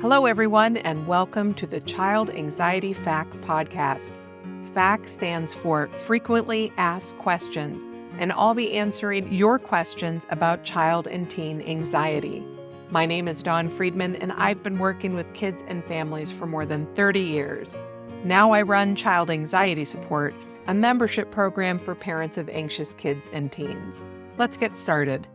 Hello, everyone, and welcome to the Child Anxiety FAQ podcast. FAQ stands for Frequently Asked Questions, and I'll be answering your questions about child and teen anxiety. My name is Dawn Friedman, and I've been working with kids and families for more than 30 years. Now I run Child Anxiety Support, a membership program for parents of anxious kids and teens. Let's get started.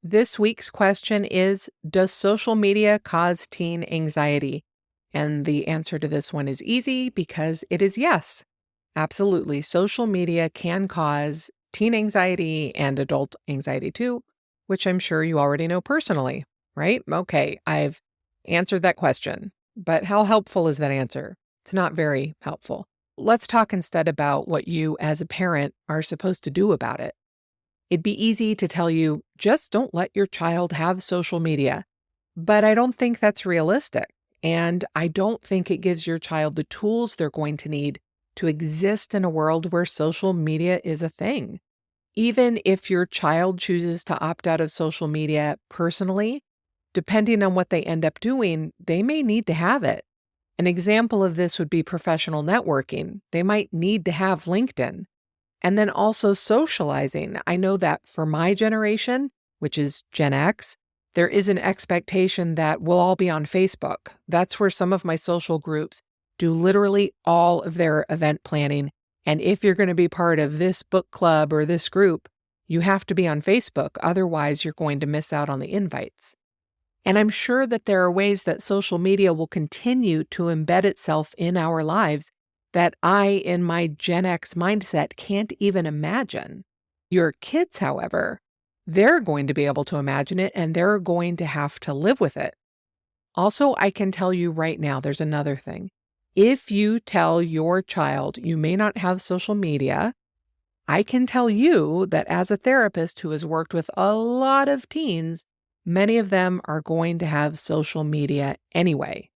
This week's question is, does social media cause teen anxiety? And the answer to this one is easy because it is yes. Absolutely. Social media can cause teen anxiety and adult anxiety too, which I'm sure you already know personally, right? Okay, I've answered that question. But how helpful is that answer? It's not very helpful. Let's talk instead about what you as a parent are supposed to do about it. It'd be easy to tell you, just don't let your child have social media. But I don't think that's realistic. And I don't think it gives your child the tools they're going to need to exist in a world where social media is a thing. Even if your child chooses to opt out of social media personally, depending on what they end up doing, they may need to have it. An example of this would be professional networking. They might need to have LinkedIn. And then also socializing. I know that for my generation, which is Gen X, there is an expectation that we'll all be on Facebook. That's where some of my social groups do literally all of their event planning. And if you're going to be part of this book club or this group, you have to be on Facebook. Otherwise, you're going to miss out on the invites. And I'm sure that there are ways that social media will continue to embed itself in our lives that I, in my Gen X mindset, can't even imagine. Your kids, however, they're going to be able to imagine it and they're going to have to live with it. Also, I can tell you right now, there's another thing. If you tell your child you may not have social media, I can tell you that as a therapist who has worked with a lot of teens, many of them are going to have social media anyway.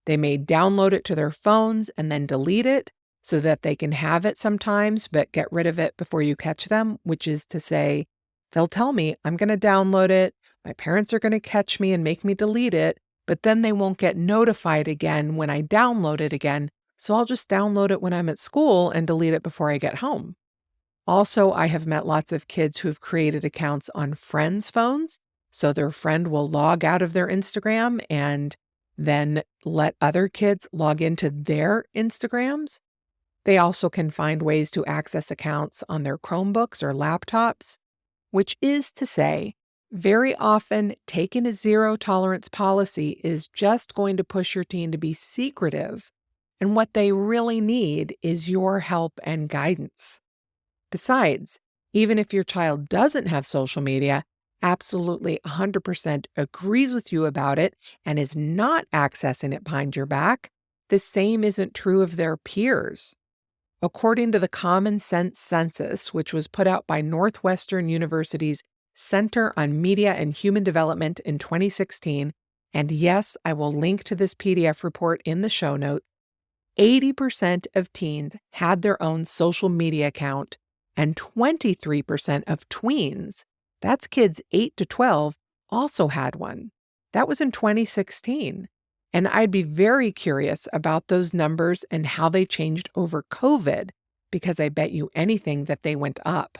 They may download it to their phones and then delete it so that they can have it sometimes, but get rid of it before you catch them, which is to say, they'll tell me, I'm going to download it. My parents are going to catch me and make me delete it, but then they won't get notified again when I download it again. So I'll just download it when I'm at school and delete it before I get home. Also, I have met lots of kids who've created accounts on friends' phones. So their friend will log out of their Instagram and then let other kids log into their Instagrams. They also can find ways to access accounts on their Chromebooks or laptops, which is to say, very often taking a zero tolerance policy is just going to push your teen to be secretive, and what they really need is your help and guidance. Besides, even if your child doesn't have social media, absolutely 100% agrees with you about it and is not accessing it behind your back, the same isn't true of their peers. According to the Common Sense Census, which was put out by Northwestern University's Center on Media and Human Development in 2016, and yes, I will link to this PDF report in the show notes, 80% of teens had their own social media account, and 23% of tweens, that's kids 8 to 12, also had one. That was in 2016. And I'd be very curious about those numbers and how they changed over COVID, because I bet you anything that they went up.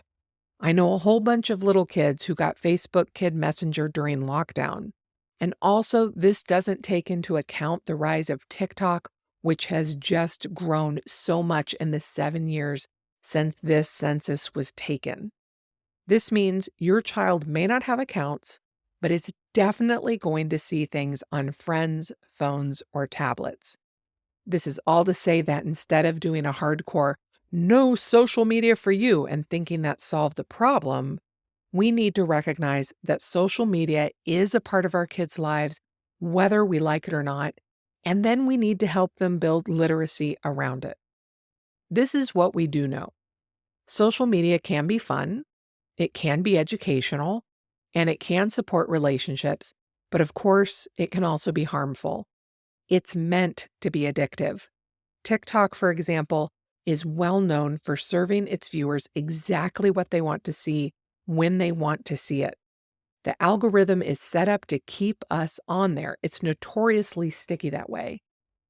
I know a whole bunch of little kids who got Facebook Kid Messenger during lockdown. And also, this doesn't take into account the rise of TikTok, which has just grown so much in the 7 years since this census was taken. This means your child may not have accounts, but it's definitely going to see things on friends' phones or tablets. This is all to say that instead of doing a hardcore, no social media for you, and thinking that solved the problem, we need to recognize that social media is a part of our kids' lives, whether we like it or not, and then we need to help them build literacy around it. This is what we do know. Social media can be fun, it can be educational, and it can support relationships, but of course, it can also be harmful. It's meant to be addictive. TikTok, for example, is well known for serving its viewers exactly what they want to see when they want to see it. The algorithm is set up to keep us on there. It's notoriously sticky that way.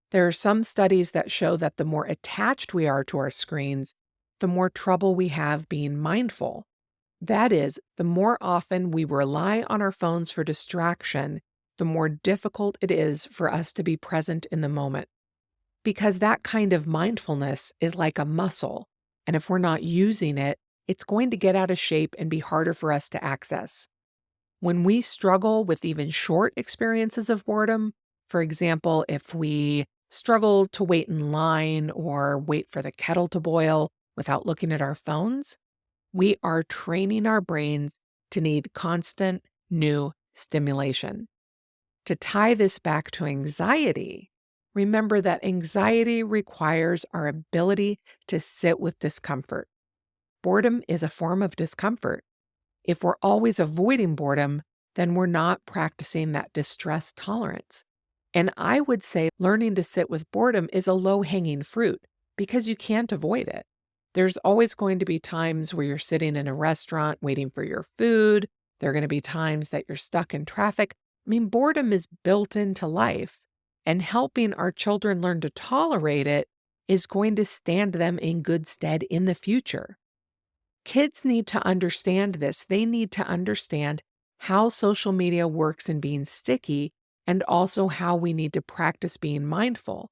There are some studies that show that the more attached we are to our screens, the more trouble we have being mindful. That is, the more often we rely on our phones for distraction, the more difficult it is for us to be present in the moment. Because that kind of mindfulness is like a muscle, and if we're not using it, it's going to get out of shape and be harder for us to access. When we struggle with even short experiences of boredom, for example, if we struggle to wait in line or wait for the kettle to boil without looking at our phones, we are training our brains to need constant new stimulation. To tie this back to anxiety, remember that anxiety requires our ability to sit with discomfort. Boredom is a form of discomfort. If we're always avoiding boredom, then we're not practicing that distress tolerance. And I would say learning to sit with boredom is a low-hanging fruit because you can't avoid it. There's always going to be times where you're sitting in a restaurant waiting for your food. There are going to be times that you're stuck in traffic. I mean, boredom is built into life, and helping our children learn to tolerate it is going to stand them in good stead in the future. Kids need to understand this. They need to understand how social media works in being sticky and also how we need to practice being mindful.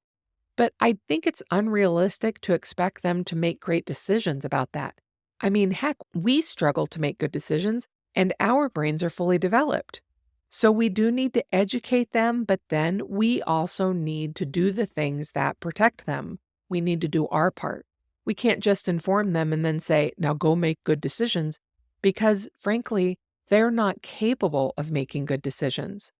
But I think it's unrealistic to expect them to make great decisions about that. I mean, heck, we struggle to make good decisions and our brains are fully developed. So we do need to educate them, but then we also need to do the things that protect them. We need to do our part. We can't just inform them and then say, now go make good decisions, because frankly, they're not capable of making good decisions.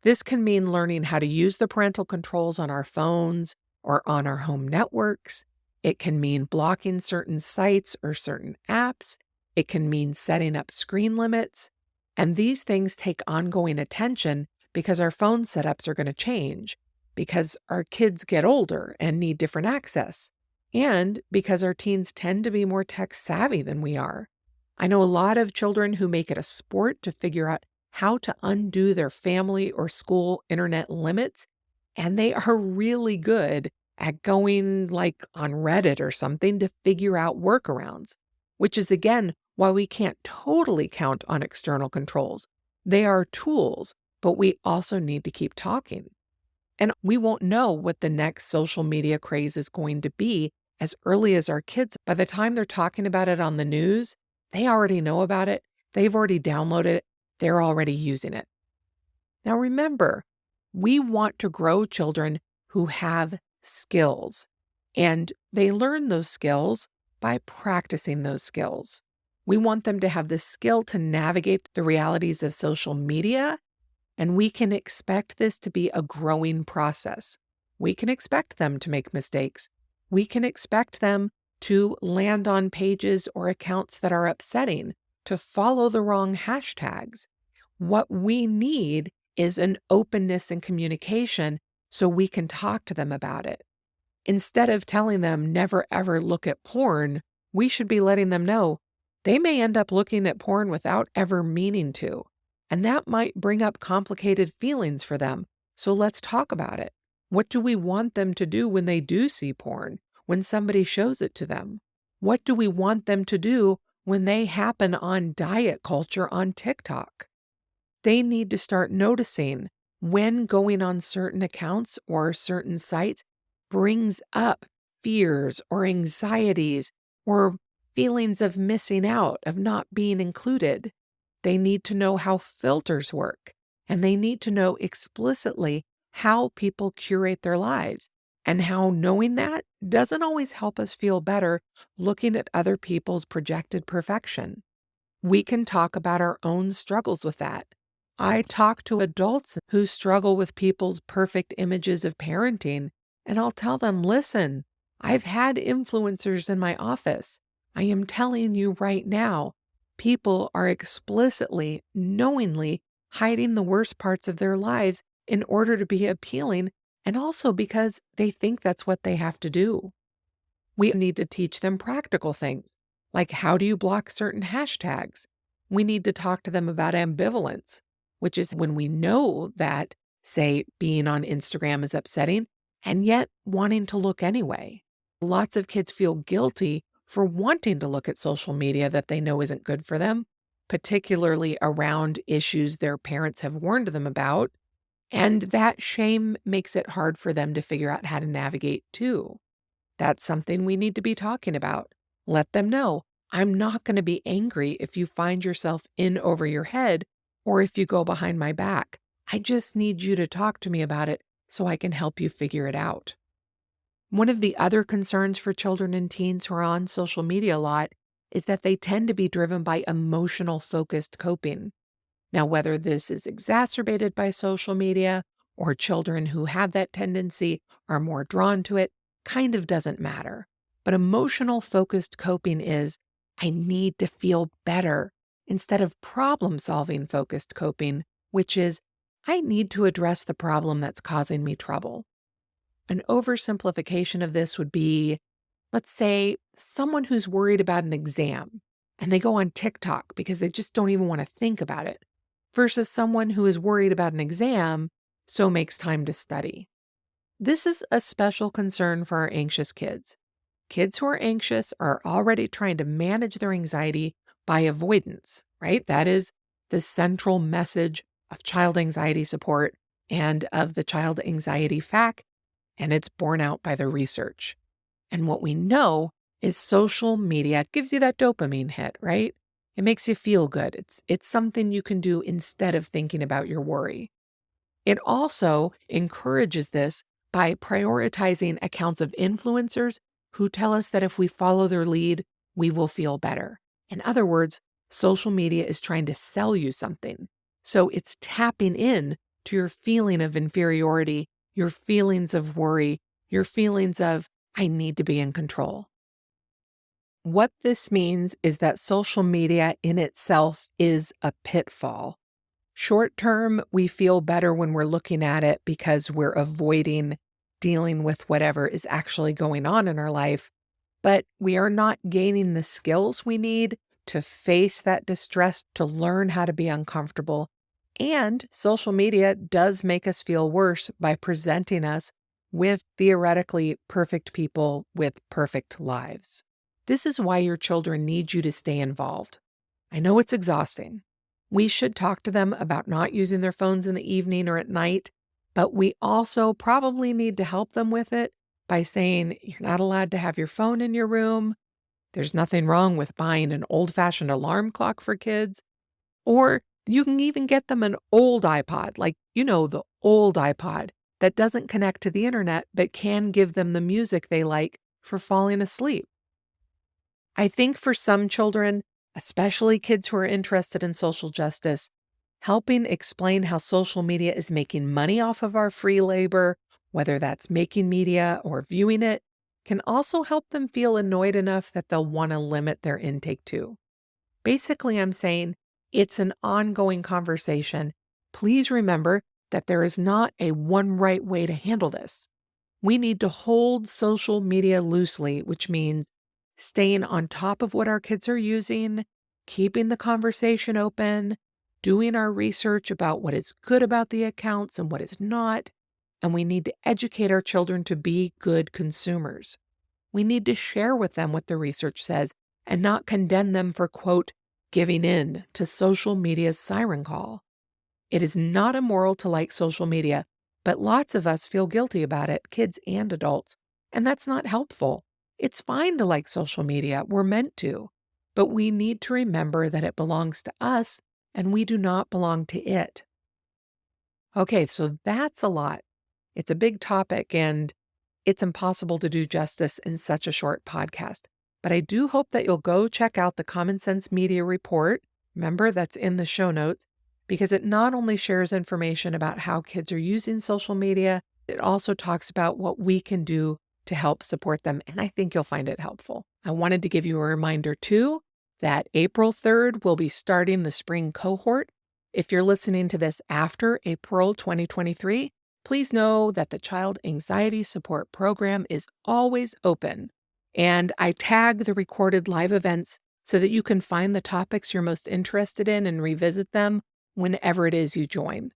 This can mean learning how to use the parental controls on our phones or on our home networks. It can mean blocking certain sites or certain apps. It can mean setting up screen limits. And these things take ongoing attention because our phone setups are going to change, because our kids get older and need different access, and because our teens tend to be more tech savvy than we are. I know a lot of children who make it a sport to figure out how to undo their family or school internet limits, and they are really good at going like on Reddit or something to figure out workarounds, which is again why we can't totally count on external controls. They are tools, but we also need to keep talking. And we won't know what the next social media craze is going to be as early as our kids. By the time they're talking about it on the news, they already know about it. They've already downloaded it. They're already using it. Now remember, we want to grow children who have skills, and they learn those skills by practicing those skills. We want them to have the skill to navigate the realities of social media, and we can expect this to be a growing process. We can expect them to make mistakes. We can expect them to land on pages or accounts that are upsetting, to follow the wrong hashtags. What we need is an openness and communication so we can talk to them about it. Instead of telling them never ever look at porn, we should be letting them know they may end up looking at porn without ever meaning to, and that might bring up complicated feelings for them. So let's talk about it. What do we want them to do when they do see porn, when somebody shows it to them? What do we want them to do when they happen on diet culture on TikTok? They need to start noticing when going on certain accounts or certain sites brings up fears or anxieties or feelings of missing out, of not being included. They need to know how filters work, and they need to know explicitly how people curate their lives, and how knowing that doesn't always help us feel better looking at other people's projected perfection. We can talk about our own struggles with that. I talk to adults who struggle with people's perfect images of parenting, and I'll tell them, listen, I've had influencers in my office. I am telling you right now, people are explicitly, knowingly hiding the worst parts of their lives in order to be appealing, and also because they think that's what they have to do. We need to teach them practical things, like how do you block certain hashtags? We need to talk to them about ambivalence, which is when we know that, say, being on Instagram is upsetting and yet wanting to look anyway. Lots of kids feel guilty for wanting to look at social media that they know isn't good for them, particularly around issues their parents have warned them about. And that shame makes it hard for them to figure out how to navigate too. That's something we need to be talking about. Let them know, I'm not going to be angry if you find yourself in over your head or if you go behind my back. I just need you to talk to me about it so I can help you figure it out. One of the other concerns for children and teens who are on social media a lot is that they tend to be driven by emotional focused coping. Now, whether this is exacerbated by social media or children who have that tendency are more drawn to it, kind of doesn't matter. But emotional focused coping is, I need to feel better, instead of problem solving focused coping, which is, I need to address the problem that's causing me trouble. An oversimplification of this would be, let's say, someone who's worried about an exam and they go on TikTok because they just don't even want to think about it, versus someone who is worried about an exam, so makes time to study. This is a special concern for our anxious kids. Kids who are anxious are already trying to manage their anxiety by avoidance, right? That is the central message of child anxiety support and of the child anxiety FAQ, and it's borne out by the research. And what we know is social media gives you that dopamine hit, right? It makes you feel good. It's something you can do instead of thinking about your worry. It also encourages this by prioritizing accounts of influencers who tell us that if we follow their lead, we will feel better. In other words, social media is trying to sell you something. So it's tapping in to your feeling of inferiority, your feelings of worry, your feelings of, I need to be in control. What this means is that social media in itself is a pitfall. Short term, we feel better when we're looking at it because we're avoiding dealing with whatever is actually going on in our life, but we are not gaining the skills we need to face that distress, to learn how to be uncomfortable. And social media does make us feel worse by presenting us with theoretically perfect people with perfect lives. This is why your children need you to stay involved. I know it's exhausting. We should talk to them about not using their phones in the evening or at night, but we also probably need to help them with it by saying, you're not allowed to have your phone in your room. There's nothing wrong with buying an old-fashioned alarm clock for kids. Or you can even get them an old iPod, like, the old iPod that doesn't connect to the internet, but can give them the music they like for falling asleep. I think for some children, especially kids who are interested in social justice, helping explain how social media is making money off of our free labor, whether that's making media or viewing it, can also help them feel annoyed enough that they'll want to limit their intake too. Basically, I'm saying it's an ongoing conversation. Please remember that there is not a one right way to handle this. We need to hold social media loosely, which means staying on top of what our kids are using, keeping the conversation open, doing our research about what is good about the accounts and what is not, and we need to educate our children to be good consumers. We need to share with them what the research says and not condemn them for, quote, giving in to social media's siren call. It is not immoral to like social media, but lots of us feel guilty about it, kids and adults, and that's not helpful. It's fine to like social media, we're meant to, but we need to remember that it belongs to us and we do not belong to it. Okay, so that's a lot. It's a big topic and it's impossible to do justice in such a short podcast. But I do hope that you'll go check out the Common Sense Media Report. Remember, that's in the show notes, because it not only shares information about how kids are using social media, it also talks about what we can do to help support them, and I think you'll find it helpful. I wanted to give you a reminder, too, that April 3rd will be starting the spring cohort. If you're listening to this after April 2023, please know that the Child Anxiety Support Program is always open, and I tag the recorded live events so that you can find the topics you're most interested in and revisit them whenever it is you join.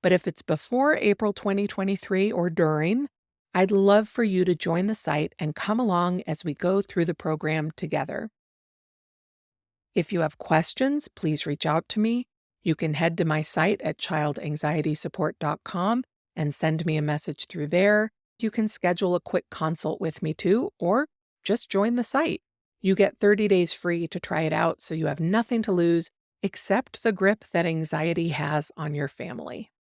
But if it's before April 2023 or during, I'd love for you to join the site and come along as we go through the program together. If you have questions, please reach out to me. You can head to my site at childanxietysupport.com and send me a message through there. You can schedule a quick consult with me too, or just join the site. You get 30 days free to try it out, so you have nothing to lose except the grip that anxiety has on your family.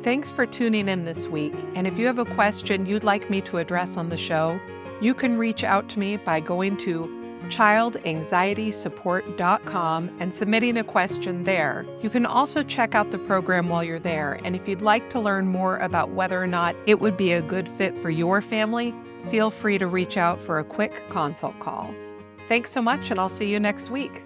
Thanks for tuning in this week, and if you have a question you'd like me to address on the show, you can reach out to me by going to childanxietysupport.com and submitting a question there. You can also check out the program while you're there, and if you'd like to learn more about whether or not it would be a good fit for your family, feel free to reach out for a quick consult call. Thanks so much, and I'll see you next week.